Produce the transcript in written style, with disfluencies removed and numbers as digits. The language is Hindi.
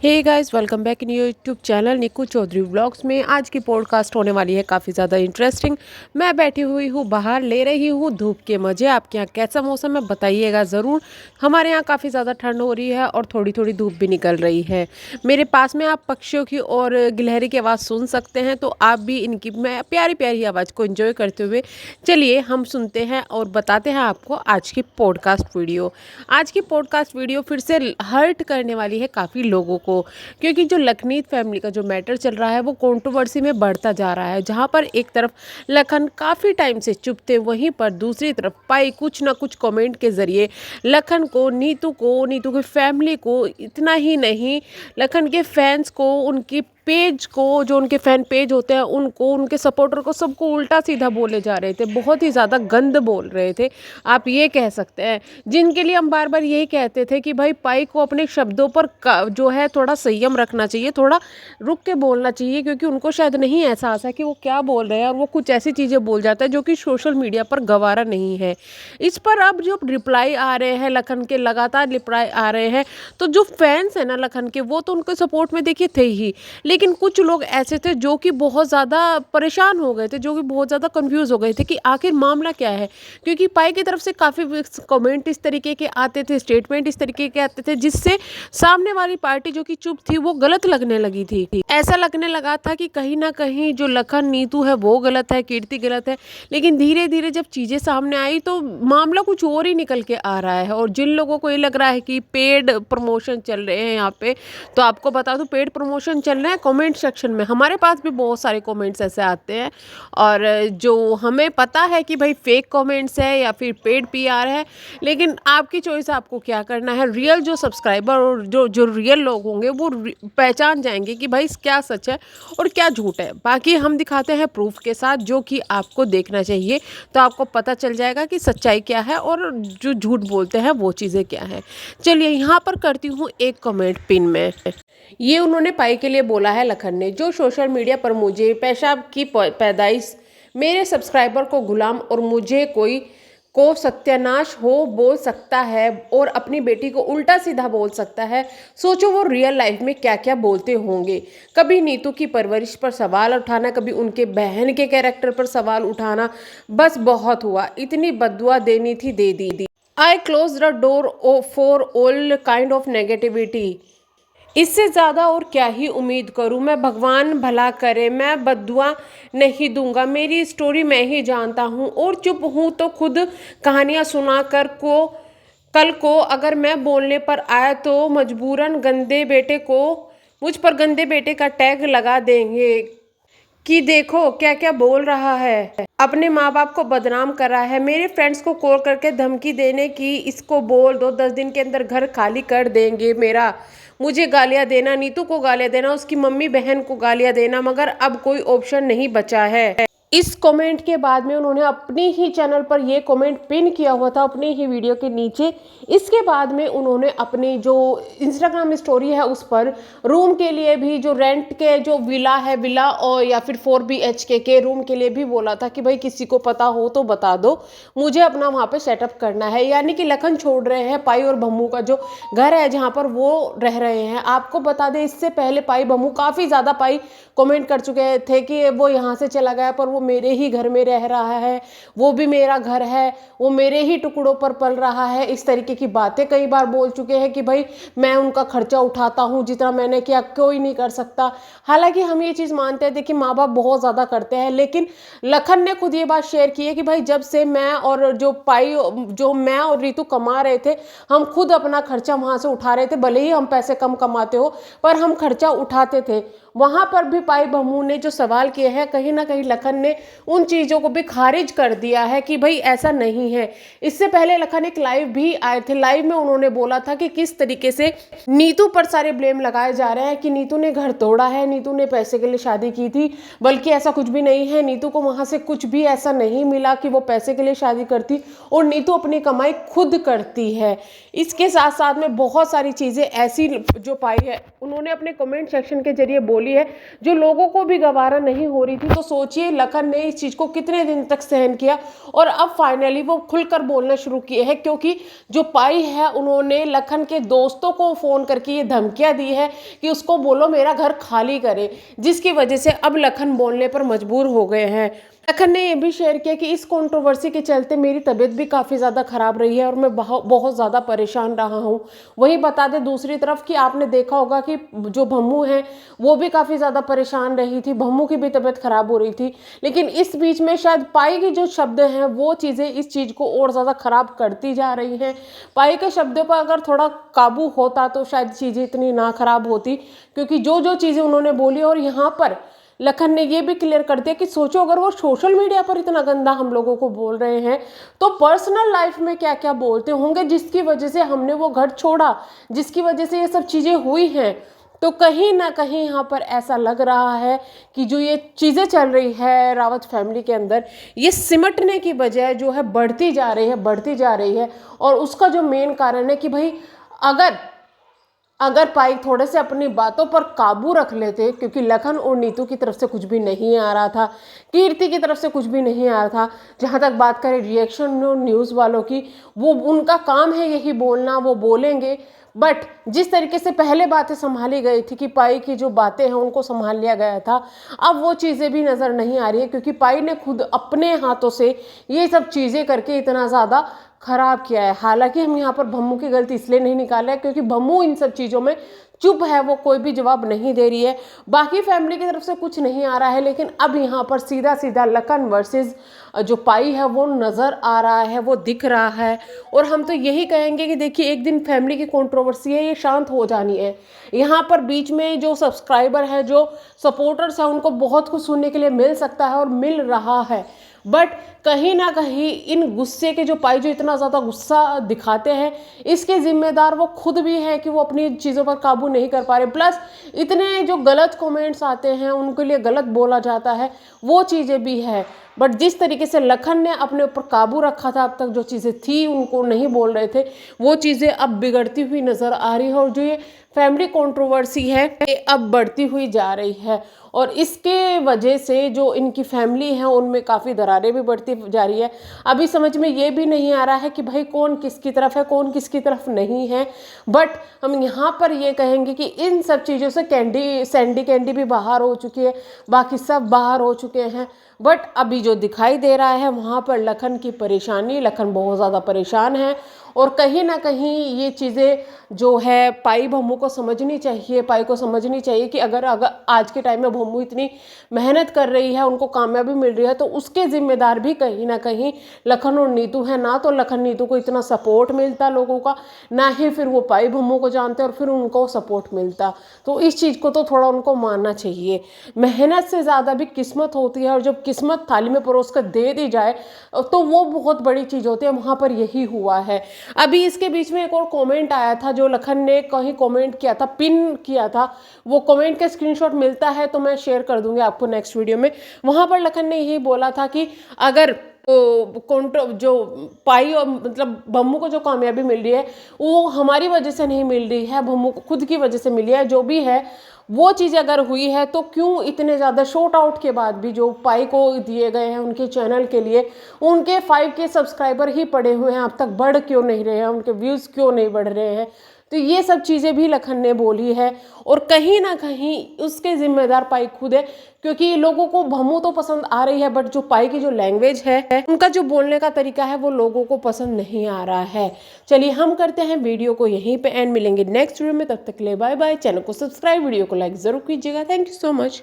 Hey guys, welcome back in your YouTube channel Niku Chaudhary vlogs में। आज की पॉडकास्ट होने वाली है काफ़ी ज़्यादा इंटरेस्टिंग। मैं बैठी हुई हूँ बाहर, ले रही हूँ धूप के मज़े। आपके यहाँ कैसा मौसम है बताइएगा ज़रूर। हमारे यहाँ काफ़ी ज़्यादा ठंड हो रही है और थोड़ी थोड़ी धूप भी निकल रही है। मेरे पास में आप पक्षियों की और गिलहरी की आवाज़ सुन सकते हैं, तो आप भी इनकी मैं प्यारी प्यारी आवाज़ को एंजॉय करते हुए चलिए हम सुनते हैं और बताते हैं आपको आज की पॉडकास्ट वीडियो। आज की पॉडकास्ट वीडियो फिर से हर्ट करने वाली है काफ़ी लोगों को, क्योंकि जो लखनीत फैमिली का जो मैटर चल रहा है वो कंट्रोवर्सी में बढ़ता जा रहा है। जहां पर एक तरफ लखन काफ़ी टाइम से चुप थे, वहीं पर दूसरी तरफ पाई कुछ ना कुछ कमेंट के ज़रिए लखन को, नीतू की फैमिली को, इतना ही नहीं लखन के फैंस को, उनकी पेज को, जो उनके फ़ैन पेज होते हैं उनको, उनके सपोर्टर को, सबको उल्टा सीधा बोले जा रहे थे। बहुत ही ज़्यादा गंद बोल रहे थे, आप ये कह सकते हैं। जिनके लिए हम बार बार यही कहते थे कि भाई पाई को अपने शब्दों पर जो है थोड़ा संयम रखना चाहिए, थोड़ा रुक के बोलना चाहिए, क्योंकि उनको शायद नहीं एहसास है कि वो क्या बोल रहे हैं और वो कुछ ऐसी चीज़ें बोल जाता है जो कि सोशल मीडिया पर गवारा नहीं है। इस पर अब जो रिप्लाई आ रहे हैं लखन के, लगातार रिप्लाई आ रहे हैं, तो जो फैंस हैं ना लखन के, वो तो उनके सपोर्ट में देखिए थे ही, लेकिन कुछ लोग ऐसे थे जो कि बहुत ज़्यादा परेशान हो गए थे, जो कि बहुत ज़्यादा कंफ्यूज हो गए थे कि आखिर मामला क्या है। क्योंकि पाई की तरफ से काफ़ी कमेंट इस तरीके के आते थे, स्टेटमेंट इस तरीके के आते थे, जिससे सामने वाली पार्टी जो कि चुप थी वो गलत लगने लगी थी। ऐसा लगने लगा था कि कहीं ना कहीं जो लखन नीतू है वो गलत है, कीर्ति गलत है। लेकिन धीरे धीरे जब चीज़ें सामने आई तो मामला कुछ और ही निकल के आ रहा है। और जिन लोगों को ये लग रहा है कि पेड प्रमोशन चल रहे हैं यहाँ पे, तो आपको बता दूं पेड प्रमोशन चल रहे हैं। कमेंट सेक्शन में हमारे पास भी बहुत सारे कमेंट्स ऐसे आते हैं, और जो हमें पता है कि भाई फेक कमेंट्स है या फिर पेड पीआर है, लेकिन आपकी चॉइस, आपको क्या करना है। रियल जो सब्सक्राइबर और जो रियल लोग होंगे वो पहचान जाएंगे कि भाई क्या सच है और क्या झूठ है। बाकी हम दिखाते हैं प्रूफ के साथ, जो कि आपको देखना चाहिए, तो आपको पता चल जाएगा कि सच्चाई क्या है और जो झूठ बोलते हैं वो चीज़ें क्या है। चलिए यहाँ पर करती हूँ एक कमेंट पिन में। ये उन्होंने पाई के लिए बोला है लखन ने, जो सोशल मीडिया पर मुझे पेशाब की पैदाइश, मेरे सब्सक्राइबर को गुलाम और मुझे कोई को सत्यानाश हो बोल सकता है और अपनी बेटी को उल्टा सीधा बोल सकता है। सोचो वो रियल लाइफ में क्या क्या बोलते होंगे। कभी नीतू की परवरिश पर सवाल उठाना, कभी उनके बहन के कैरेक्टर पर सवाल उठाना। बस बहुत हुआ, इतनी बद्दुआ देनी थी दे दी। I close the door for all kind of negativity. इससे ज़्यादा और क्या ही उम्मीद करूं। मैं भगवान भला करे, मैं बद्दुआ नहीं दूंगा। मेरी स्टोरी मैं ही जानता हूं और चुप हूं तो खुद कहानियां सुना कर को कल को अगर मैं बोलने पर आया तो मजबूरन गंदे बेटे को, मुझ पर गंदे बेटे का टैग लगा देंगे कि देखो क्या क्या बोल रहा है, अपने माँ बाप को बदनाम कर रहा है। मेरे फ्रेंड्स को कॉल करके धमकी देने की, इसको बोल दो 10 दिन के अंदर घर खाली कर देंगे मेरा। मुझे गालियाँ देना, नीतू को गालियाँ देना, उसकी मम्मी बहन को गालियाँ देना, मगर अब कोई ऑप्शन नहीं बचा है। इस कमेंट के बाद में उन्होंने अपने ही चैनल पर ये कमेंट पिन किया हुआ था, अपने ही वीडियो के नीचे। इसके बाद में उन्होंने अपनी जो इंस्टाग्राम स्टोरी है उस पर रूम के लिए भी, जो रेंट के जो विला और या फिर 4 BHK के रूम के लिए भी बोला था कि भाई किसी को पता हो तो बता दो, मुझे अपना वहाँ पे सेटअप करना है। यानी कि लखन छोड़ रहे हैं पाई और भम्मू का जो घर है जहाँ पर वो रह रहे हैं। आपको बता दें इससे पहले पाई भम्मू काफ़ी ज़्यादा पाई कमेंट कर चुके थे कि वो यहाँ से चला गया पर वो मेरे ही घर में रह रहा है, वो भी मेरा घर है, वो मेरे ही टुकड़ों पर पल रहा है। इस तरीके की बातें कई बार बोल चुके हैं कि भाई मैं उनका खर्चा उठाता हूँ, जितना मैंने किया कोई नहीं कर सकता। हालांकि हम ये चीज़ मानते हैं, देखिए माँ बाप बहुत ज़्यादा करते हैं, लेकिन लखन ने खुद ये बात शेयर की है कि भाई जब से मैं और मैं और रीतू कमा रहे थे, हम खुद अपना खर्चा वहाँ से उठा रहे थे। भले ही हम पैसे कम कमाते हो पर हम खर्चा उठाते थे। वहाँ पर भी पाई भम्मू ने जो सवाल किए हैं, कहीं ना कहीं लखन ने उन चीज़ों को भी खारिज कर दिया है कि भाई ऐसा नहीं है। इससे पहले लखन एक लाइव भी आए थे, लाइव में उन्होंने बोला था कि किस तरीके से नीतू पर सारे ब्लेम लगाए जा रहे हैं कि नीतू ने घर तोड़ा है, नीतू ने पैसे के लिए शादी की थी, बल्कि ऐसा कुछ भी नहीं है। नीतू को वहाँ से कुछ भी ऐसा नहीं मिला कि वो पैसे के लिए शादी करती, और नीतू अपनी कमाई खुद करती है। इसके साथ साथ में बहुत सारी चीज़ें ऐसी जो पाई है, उन्होंने अपने कमेंट सेक्शन के जरिए बोली बोली है, जो लोगों को भी गवारा नहीं हो रही थी। तो सोचिए लखन ने इस चीज़ को कितने दिन तक सहन किया और अब फाइनली वो खुलकर बोलना शुरू किए हैं, क्योंकि जो पाई है उन्होंने लखन के दोस्तों को फ़ोन करके ये धमकियाँ दी है कि उसको बोलो मेरा घर खाली करे, जिसकी वजह से अब लखन बोलने पर मजबूर हो गए हैं। लखन ने ये भी शेयर किया कि इस कंट्रोवर्सी के चलते मेरी तबीयत भी काफ़ी ज़्यादा ख़राब रही है और मैं बहुत ज़्यादा परेशान रहा हूँ। वहीं बता दें दूसरी तरफ कि आपने देखा होगा कि जो भम्मू हैं वो भी काफ़ी ज़्यादा परेशान रही थी, भम्मू की भी तबीयत ख़राब हो रही थी। लेकिन इस बीच में शायद पाई के जो शब्द हैं वो चीज़ें इस चीज़ को और ज़्यादा ख़राब करती जा रही हैं। पाई के शब्दों पर अगर थोड़ा काबू होता तो शायद चीज़ें इतनी ना ख़राब होती, क्योंकि जो चीज़ें उन्होंने बोली, और यहाँ पर लखन ने ये भी क्लियर कर दिया कि सोचो अगर वो सोशल मीडिया पर इतना गंदा हम लोगों को बोल रहे हैं तो पर्सनल लाइफ में क्या क्या बोलते होंगे, जिसकी वजह से हमने वो घर छोड़ा, जिसकी वजह से ये सब चीज़ें हुई हैं। तो कहीं ना कहीं यहाँ पर ऐसा लग रहा है कि जो ये चीज़ें चल रही है रावत फैमिली के अंदर, ये सिमटने की बजाय जो है बढ़ती जा रही है। और उसका जो मेन कारण है कि भाई अगर पाई थोड़े से अपनी बातों पर काबू रख लेते, क्योंकि लखन और नीतू की तरफ से कुछ भी नहीं आ रहा था, कीर्ति की तरफ से कुछ भी नहीं आ रहा था। जहाँ तक बात करें रिएक्शन न्यूज़ वालों की, वो उनका काम है यही बोलना, वो बोलेंगे। बट जिस तरीके से पहले बातें संभाली गई थी कि पाई की जो बातें हैं उनको संभाल लिया गया था, अब वो चीज़ें भी नज़र नहीं आ रही है, क्योंकि पाई ने खुद अपने हाथों से ये सब चीज़ें करके इतना ज़्यादा खराब किया है। हालांकि हम यहाँ पर भम्मू की गलती इसलिए नहीं निकाल रहे क्योंकि भम्मू इन सब चीज़ों में चुप है, वो कोई भी जवाब नहीं दे रही है, बाकी फैमिली की तरफ से कुछ नहीं आ रहा है। लेकिन अब यहाँ पर सीधा सीधा लखन वर्सेस जो पाई है वो नज़र आ रहा है, वो दिख रहा है। और हम तो यही कहेंगे कि देखिए एक दिन फैमिली की कंट्रोवर्सी है ये शांत हो जानी है। यहाँ पर बीच में जो सब्सक्राइबर है, जो सपोर्टर्स हैं, उनको बहुत कुछ सुनने के लिए मिल सकता है और मिल रहा है। बट कहीं ना कहीं इन गुस्से के जो पाई जो इतना ज़्यादा गुस्सा दिखाते हैं, इसके जिम्मेदार वो खुद भी है कि वो अपनी चीज़ों पर काबू नहीं कर पा रहे। प्लस इतने जो गलत कमेंट्स आते हैं, उनके लिए गलत बोला जाता है, वो चीज़ें भी है। बट जिस तरीके से लखन ने अपने ऊपर काबू रखा था, अब तक जो चीज़ें थी उनको नहीं बोल रहे थे, वो चीज़ें अब बिगड़ती हुई नज़र आ रही है। और जो ये फैमिली कंट्रोवर्सी है ये अब बढ़ती हुई जा रही है, और इसके वजह से जो इनकी फैमिली है उनमें काफ़ी दरारें भी बढ़ती जा रही है। अभी समझ में ये भी नहीं आ रहा है कि भाई कौन किसकी तरफ है, कौन किसकी तरफ नहीं है। बट हम यहाँ पर ये कहेंगे कि इन सब चीज़ों से सैंडी भी बाहर हो चुकी है, बाकी सब बाहर हो चुके हैं। बट अभी जो दिखाई दे रहा है वहाँ पर लखन की परेशानी, लखन बहुत ज़्यादा परेशान है। और कहीं ना कहीं ये चीज़ें जो है पाई भम्मू को समझनी चाहिए, पाई को समझनी चाहिए कि अगर आज के टाइम में भम्मू इतनी मेहनत कर रही है, उनको कामयाबी मिल रही है, तो उसके जिम्मेदार भी कहीं ना कहीं लखन और नीतू है। ना तो लखन नीतू को इतना सपोर्ट मिलता लोगों का, ना ही फिर वो पाई भम्मू को जानते और फिर उनको सपोर्ट मिलता। तो इस चीज़ को तो थोड़ा उनको मानना चाहिए। मेहनत से ज़्यादा भी किस्मत होती है, और जब किस्मत थाली में परोस कर दे दी जाए तो वो बहुत बड़ी चीज़ होती है। वहाँ पर यही हुआ है। अभी इसके बीच में एक और कमेंट आया था जो लखन ने कहीं कमेंट किया था, पिन किया था, वो कमेंट का स्क्रीनशॉट मिलता है तो मैं शेयर कर दूंगी आपको नेक्स्ट वीडियो में। वहाँ पर लखन ने यही बोला था कि अगर जो पाई और मतलब भम्मू को जो कामयाबी मिल रही है वो हमारी वजह से नहीं मिल रही है, भम्मू को खुद की वजह से मिली है। जो भी है वो चीज़ अगर हुई है तो क्यों इतने ज़्यादा शॉर्ट आउट के बाद भी जो पाई को दिए गए हैं उनके चैनल के लिए, उनके 5K सब्सक्राइबर ही पड़े हुए हैं, अब तक बढ़ क्यों नहीं रहे हैं, उनके व्यूज़ क्यों नहीं बढ़ रहे हैं। तो ये सब चीज़ें भी लखन ने बोली है, और कहीं ना कहीं उसके जिम्मेदार पाई खुद है, क्योंकि लोगों को भम्मू तो पसंद आ रही है बट जो पाई की जो लैंग्वेज है, उनका जो बोलने का तरीका है वो लोगों को पसंद नहीं आ रहा है। चलिए हम करते हैं वीडियो को यहीं पे एंड, मिलेंगे नेक्स्ट वीडियो में, तब तक के लिए बाय बाय। चैनल को सब्सक्राइब, वीडियो को लाइक ज़रूर कीजिएगा। Thank you so much.